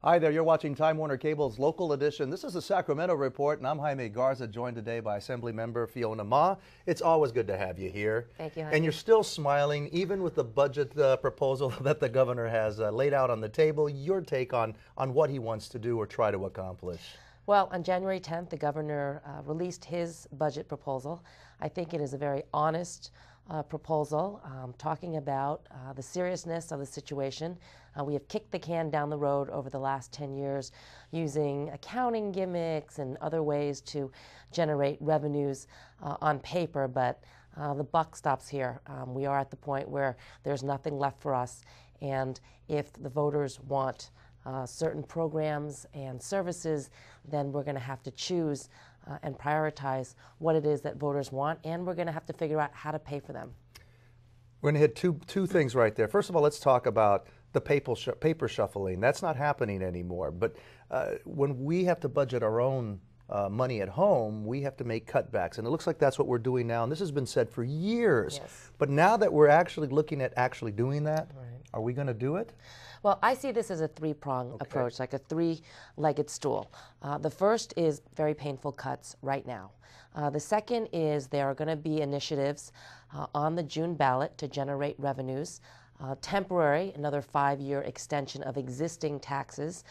Hi there, you're watching Time Warner Cable's Local Edition. This is the Sacramento Report, and I'm Jaime Garza, joined today by Assemblymember Fiona Ma. It's always good to have you here. Thank you, Jaime. And you're still smiling, even with the budget proposal that the governor has laid out on the table. Your take on what he wants to do or try to accomplish. Well, on January 10th, the governor released his budget proposal. I think it is a very honest proposal, talking about the seriousness of the situation. We have kicked the can down the road over the last 10 years using accounting gimmicks and other ways to generate revenues on paper, but the buck stops here. We are at the point where there's nothing left for us, and if the voters want certain programs and services, then we're going to have to choose and prioritize what it is that voters want, and we're going to have to figure out how to pay for them. We're going to hit two things right there. First of all, let's talk about the paper shuffling. That's not happening anymore. But when we have to budget our own money at home, we have to make cutbacks. And it looks like that's what we're doing now. And this has been said for years. Yes. But now that we're actually looking at actually doing that, right, are we going to do it? Well, I see this as a three-prong approach, like a three-legged stool. The first is very painful cuts right now. The second is there are going to be initiatives on the June ballot to generate revenues, temporary, another 5-year extension of existing taxes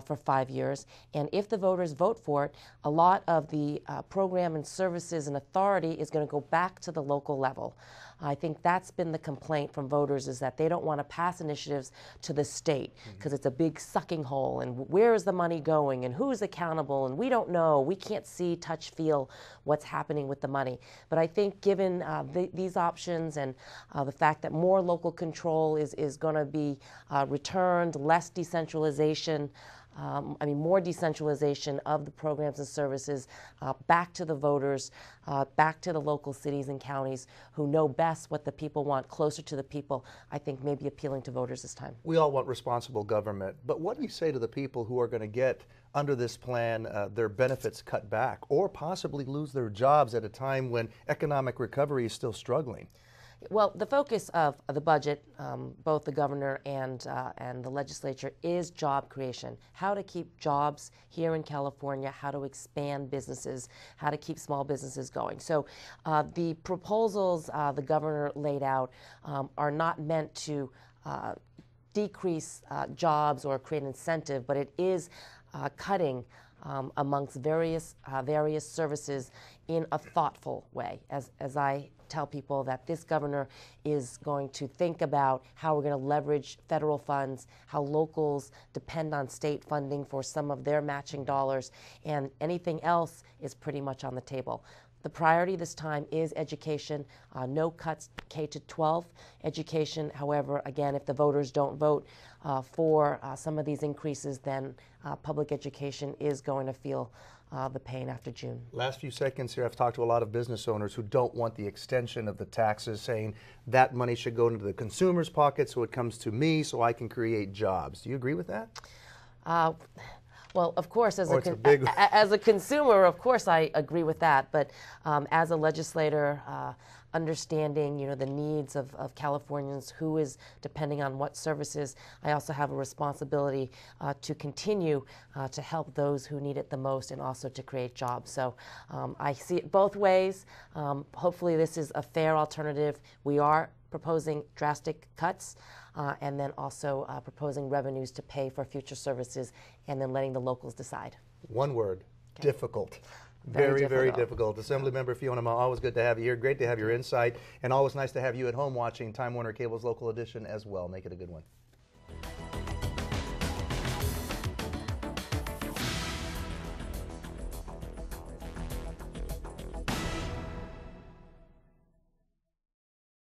for 5 years. And if the voters vote for it, a lot of the program and services and authority is going to go back to the local level. I think that's been the complaint from voters, is that they don't want to pass initiatives to the state because it's a big sucking hole, and where is the money going and who's accountable, and we don't know, we can't see, touch, feel what's happening with the money. But I think given these options and the fact that more local control is going to be returned, less decentralization, more decentralization of the programs and services back to the voters, back to the local cities and counties who know best what the people want, closer to the people, I think may be appealing to voters this time. We all want responsible government, but what do you say to the people who are going to get, under this plan, their benefits cut back or possibly lose their jobs at a time when economic recovery is still struggling? Well, the focus of the budget, both the governor and the legislature, is job creation. How to keep jobs here in California, how to expand businesses, how to keep small businesses going. So the proposals the governor laid out are not meant to decrease jobs or create incentive, but it is cutting amongst various services in a thoughtful way. As I tell people, that this governor is going to think about how we're going to leverage federal funds, how locals depend on state funding for some of their matching dollars, and anything else is pretty much on the table. The priority this time is education. No cuts K-12 education. However, again, if the voters don't vote for some of these increases, then public education is going to feel the pain after June. Last few seconds here, I've talked to a lot of business owners who don't want the extension of the taxes, saying that money should go into the consumer's pocket so it comes to me so I can create jobs. Do you agree with that? Well, of course, as a consumer, of course, I agree with that. But as a legislator, understanding the needs of Californians, who is depending on what services, I also have a responsibility to continue to help those who need it the most, and also to create jobs. So I see it both ways. Hopefully, this is a fair alternative. We are proposing drastic cuts, and then also proposing revenues to pay for future services, and then letting the locals decide. One word: difficult. Very difficult. Assemblymember Fiona Ma, always good to have you here. Great to have your insight, and always nice to have you at home watching Time Warner Cable's Local Edition as well. Make it a good one.